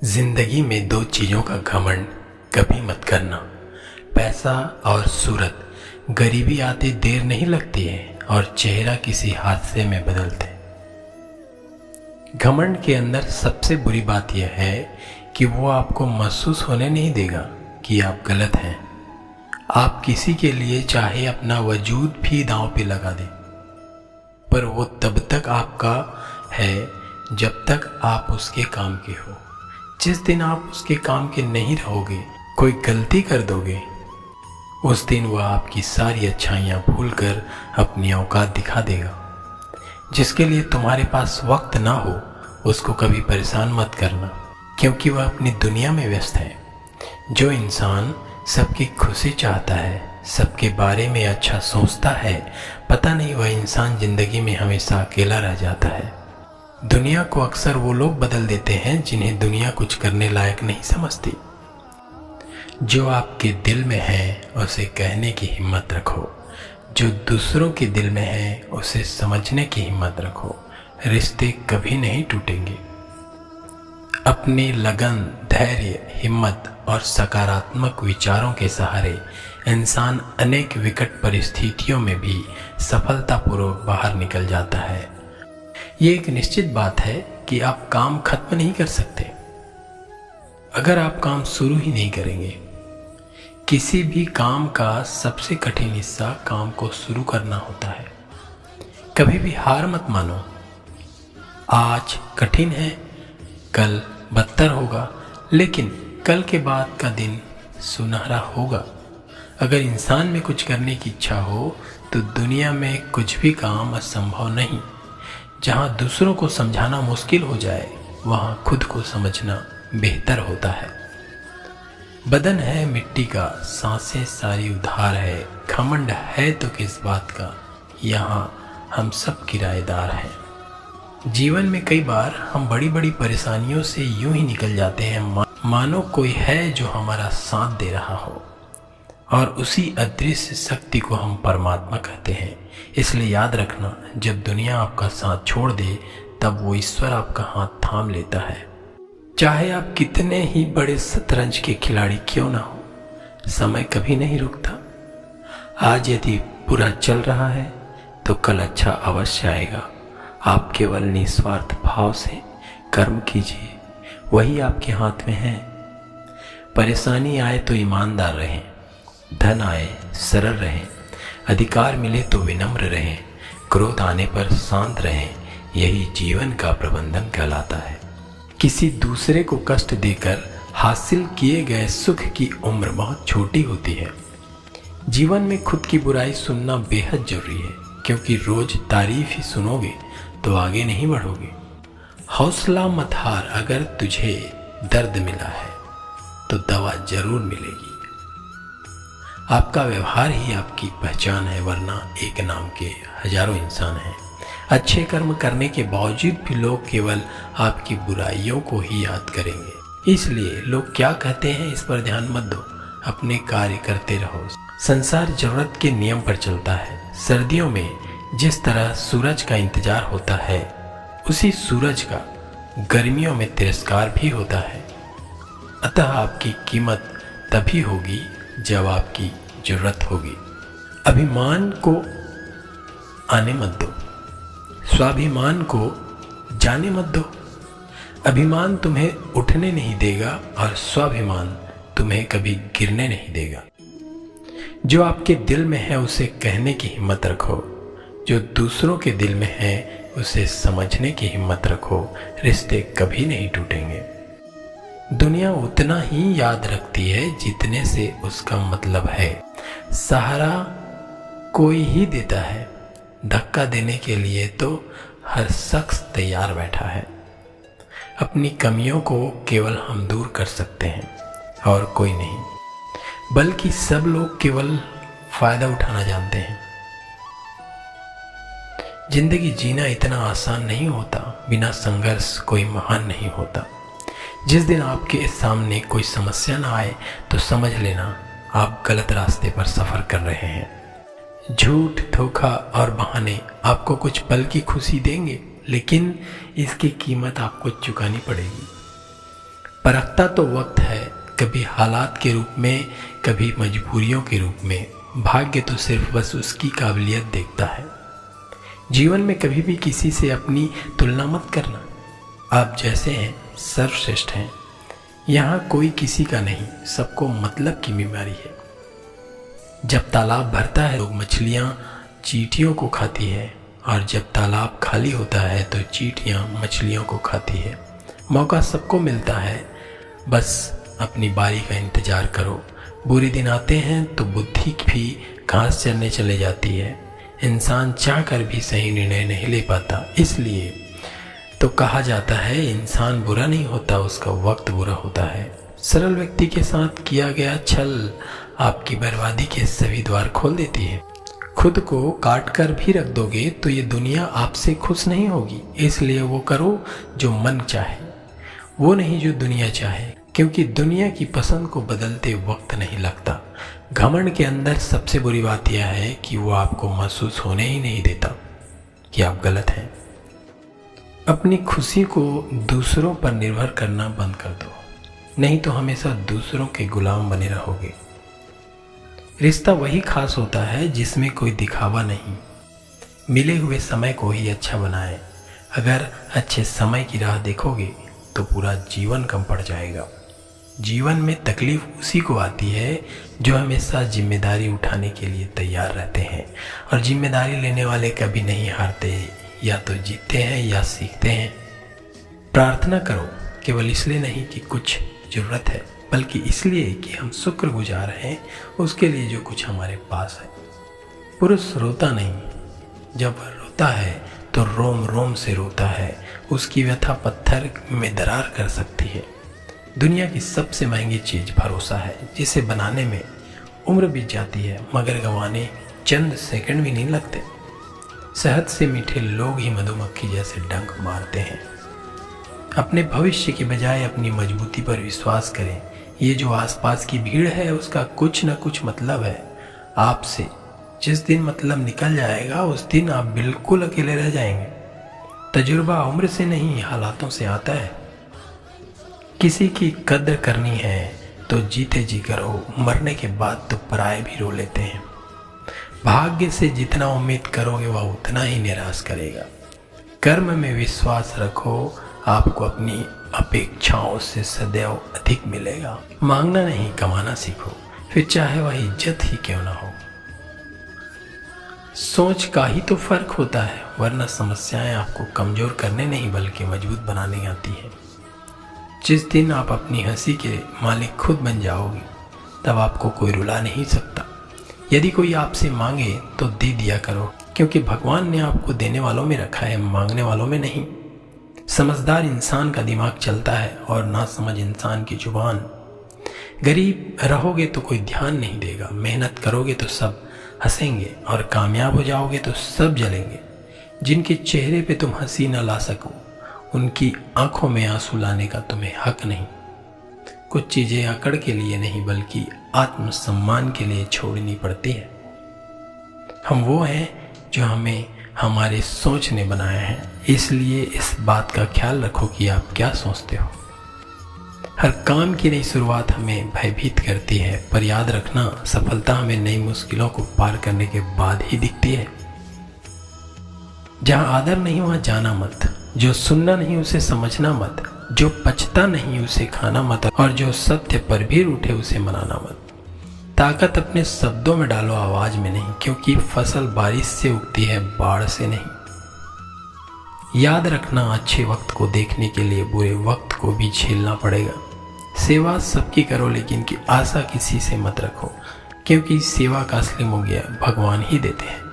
जिंदगी में दो चीजों का घमंड कभी मत करना, पैसा और सूरत। गरीबी आते देर नहीं लगती है और चेहरा किसी हादसे में बदलते। घमंड के अंदर सबसे बुरी बात यह है कि वो आपको महसूस होने नहीं देगा कि आप गलत हैं। आप किसी के लिए चाहे अपना वजूद भी दांव पे लगा दें, पर वो तब तक आपका है जब तक आप उसके काम के हो। जिस दिन आप उसके काम के नहीं रहोगे, कोई गलती कर दोगे, उस दिन वह आपकी सारी अच्छाइयाँ भूलकर अपनी औकात दिखा देगा। जिसके लिए तुम्हारे पास वक्त ना हो, उसको कभी परेशान मत करना, क्योंकि वह अपनी दुनिया में व्यस्त है। जो इंसान सबकी खुशी चाहता है, सबके बारे में अच्छा सोचता है, पता नहीं वह इंसान जिंदगी में हमेशा अकेला रह जाता है। दुनिया को अक्सर वो लोग बदल देते हैं जिन्हें दुनिया कुछ करने लायक नहीं समझती। जो आपके दिल में है उसे कहने की हिम्मत रखो, जो दूसरों के दिल में है उसे समझने की हिम्मत रखो। रिश्ते कभी नहीं टूटेंगे। अपनी लगन, धैर्य, हिम्मत और सकारात्मक विचारों के सहारे इंसान अनेक विकट परिस्थितियों में भी सफलतापूर्वक बाहर निकल जाता है। ये एक निश्चित बात है कि आप काम खत्म नहीं कर सकते अगर आप काम शुरू ही नहीं करेंगे। किसी भी काम का सबसे कठिन हिस्सा काम को शुरू करना होता है। कभी भी हार मत मानो। आज कठिन है, कल बदतर होगा, लेकिन कल के बाद का दिन सुनहरा होगा। अगर इंसान में कुछ करने की इच्छा हो तो दुनिया में कुछ भी काम असंभव नहीं। जहाँ दूसरों को समझाना मुश्किल हो जाए, वहाँ खुद को समझना बेहतर होता है। बदन है मिट्टी का, सांसें सारी उधार है। घमंड है तो किस बात का, यहाँ हम सब किराएदार हैं। जीवन में कई बार हम बड़ी बड़ी परेशानियों से यूं ही निकल जाते हैं मानो कोई है जो हमारा साथ दे रहा हो, और उसी अदृश्य शक्ति को हम परमात्मा कहते हैं। इसलिए याद रखना, जब दुनिया आपका साथ छोड़ दे, तब वो ईश्वर आपका हाथ थाम लेता है। चाहे आप कितने ही बड़े शतरंज के खिलाड़ी क्यों ना हो, समय कभी नहीं रुकता। आज यदि बुरा चल रहा है तो कल अच्छा अवश्य आएगा। आप केवल निस्वार्थ भाव से कर्म कीजिए, वही आपके हाथ में है। परेशानी आए तो ईमानदार रहें, धन आए सरल रहें, अधिकार मिले तो विनम्र रहें, क्रोध आने पर शांत रहें। यही जीवन का प्रबंधन कहलाता है। किसी दूसरे को कष्ट देकर हासिल किए गए सुख की उम्र बहुत छोटी होती है। जीवन में खुद की बुराई सुनना बेहद जरूरी है, क्योंकि रोज तारीफ ही सुनोगे तो आगे नहीं बढ़ोगे। हौसला मत हार, अगर तुझे दर्द मिला है तो दवा जरूर मिलेगी। आपका व्यवहार ही आपकी पहचान है, वरना एक नाम के हजारों इंसान हैं। अच्छे कर्म करने के बावजूद भी लोग केवल आपकी बुराइयों को ही याद करेंगे। इसलिए लोग क्या कहते हैं इस पर ध्यान मत दो, अपने कार्य करते रहो। संसार जरूरत के नियम पर चलता है। सर्दियों में जिस तरह सूरज का इंतजार होता है, उसी सूरज का गर्मियों में तिरस्कार भी होता है। अतः आपकी कीमत तभी होगी जब आपकी जरूरत होगी। अभिमान को आने मत दो, स्वाभिमान को जाने मत दो। अभिमान तुम्हें उठने नहीं देगा और स्वाभिमान तुम्हें कभी गिरने नहीं देगा। जो आपके दिल में है उसे कहने की हिम्मत रखो, जो दूसरों के दिल में है उसे समझने की हिम्मत रखो। रिश्ते कभी नहीं टूटेंगे। दुनिया उतना ही याद रखती है जितने से उसका मतलब है। सहारा कोई ही देता है, धक्का देने के लिए तो हर शख्स तैयार बैठा है। अपनी कमियों को केवल हम दूर कर सकते हैं और कोई नहीं, बल्कि सब लोग केवल फायदा उठाना जानते हैं। जिंदगी जीना इतना आसान नहीं होता, बिना संघर्ष कोई महान नहीं होता। जिस दिन आपके सामने कोई समस्या ना आए तो समझ लेना आप गलत रास्ते पर सफर कर रहे हैं। झूठ, धोखा और बहाने आपको कुछ पल की खुशी देंगे, लेकिन इसकी कीमत आपको चुकानी पड़ेगी। परखता तो वक्त है, कभी हालात के रूप में, कभी मजबूरियों के रूप में। भाग्य तो सिर्फ बस उसकी काबिलियत देखता है। जीवन में कभी भी किसी से अपनी तुलना मत करना। आप जैसे हैं सर्वश्रेष्ठ हैं। यहाँ कोई किसी का नहीं, सबको मतलब की बीमारी है। जब तालाब भरता है लोग मछलियाँ चींटियों को खाती है, और जब तालाब खाली होता है तो चींटियाँ मछलियों को खाती है। मौका सबको मिलता है, बस अपनी बारी का इंतजार करो। बुरे दिन आते हैं तो बुद्धि भी घास चरने चले जाती है। इंसान चाह कर भी सही निर्णय नहीं ले पाता, इसलिए तो कहा जाता है इंसान बुरा नहीं होता, उसका वक्त बुरा होता है। सरल व्यक्ति के साथ किया गया छल आपकी बर्बादी के सभी द्वार खोल देती है। खुद को काट कर भी रख दोगे तो ये दुनिया आपसे खुश नहीं होगी। इसलिए वो करो जो मन चाहे, वो नहीं जो दुनिया चाहे, क्योंकि दुनिया की पसंद को बदलते वक्त नहीं लगता। घमंड के अंदर सबसे बुरी बात यह है कि वो आपको महसूस होने ही नहीं देता कि आप गलत हैं। अपनी खुशी को दूसरों पर निर्भर करना बंद कर दो, नहीं तो हमेशा दूसरों के गुलाम बने रहोगे। रिश्ता वही खास होता है जिसमें कोई दिखावा नहीं। मिले हुए समय को ही अच्छा बनाएं। अगर अच्छे समय की राह देखोगे तो पूरा जीवन कम पड़ जाएगा। जीवन में तकलीफ उसी को आती है जो हमेशा जिम्मेदारी उठाने के लिए तैयार रहते हैं, और जिम्मेदारी लेने वाले कभी नहीं हारते, या तो जीतते हैं या सीखते हैं। प्रार्थना करो केवल इसलिए नहीं कि कुछ ज़रूरत है, बल्कि इसलिए कि हम शुक्रगुजार हैं उसके लिए जो कुछ हमारे पास है। पुरुष रोता नहीं, जब वह रोता है तो रोम रोम से रोता है। उसकी व्यथा पत्थर में दरार कर सकती है। दुनिया की सबसे महंगी चीज़ भरोसा है, जिसे बनाने में उम्र बीत जाती है मगर गंवाने चंद सेकंड भी नहीं लगते। शहद से मीठे लोग ही मधुमक्खी जैसे डंक मारते हैं। अपने भविष्य की बजाय अपनी मजबूती पर विश्वास करें। ये जो आसपास की भीड़ है उसका कुछ न कुछ मतलब है आपसे। जिस दिन मतलब निकल जाएगा उस दिन आप बिल्कुल अकेले रह जाएंगे। तजुर्बा उम्र से नहीं हालातों से आता है। किसी की कद्र करनी है तो जीते जी करो, मरने के बाद तो पराये भी रो लेते हैं। भाग्य से जितना उम्मीद करोगे वह उतना ही निराश करेगा। कर्म में विश्वास रखो, आपको अपनी अपेक्षाओं से सदैव अधिक मिलेगा। मांगना नहीं कमाना सीखो, फिर चाहे वह इज्जत ही क्यों ना हो। सोच का ही तो फर्क होता है, वरना समस्याएं आपको कमजोर करने नहीं बल्कि मजबूत बनाने आती है। जिस दिन आप अपनी हंसी के मालिक खुद बन जाओगे तब आपको कोई रुला नहीं सकता। यदि कोई आपसे मांगे तो दे दिया करो, क्योंकि भगवान ने आपको देने वालों में रखा है, मांगने वालों में नहीं। समझदार इंसान का दिमाग चलता है और नासमझ इंसान की जुबान। गरीब रहोगे तो कोई ध्यान नहीं देगा, मेहनत करोगे तो सब हंसेंगे, और कामयाब हो जाओगे तो सब जलेंगे। जिनके चेहरे पे तुम हंसी न ला सको उनकी आंखों में आंसू लाने का तुम्हें हक नहीं। कुछ चीज़ें अकड़ के लिए नहीं बल्कि आत्मसम्मान के लिए छोड़नी पड़ती है। हम वो हैं जो हमें हमारे सोच ने बनाया है, इसलिए इस बात का ख्याल रखो कि आप क्या सोचते हो। हर काम की नई शुरुआत हमें भयभीत करती है, पर याद रखना सफलता हमें नई मुश्किलों को पार करने के बाद ही दिखती है। जहाँ आदर नहीं वहाँ जाना मत, जो सुनना नहीं उसे समझना मत, जो पचता नहीं उसे खाना मत, और जो सत्य पर भी रूठे उसे मनाना मत। ताकत अपने शब्दों में डालो, आवाज में नहीं, क्योंकि फसल बारिश से उगती है, बाढ़ से नहीं। याद रखना अच्छे वक्त को देखने के लिए बुरे वक्त को भी झेलना पड़ेगा। सेवा सबकी करो लेकिन की आशा किसी से मत रखो, क्योंकि सेवा का असली मूल्य भगवान ही देते हैं।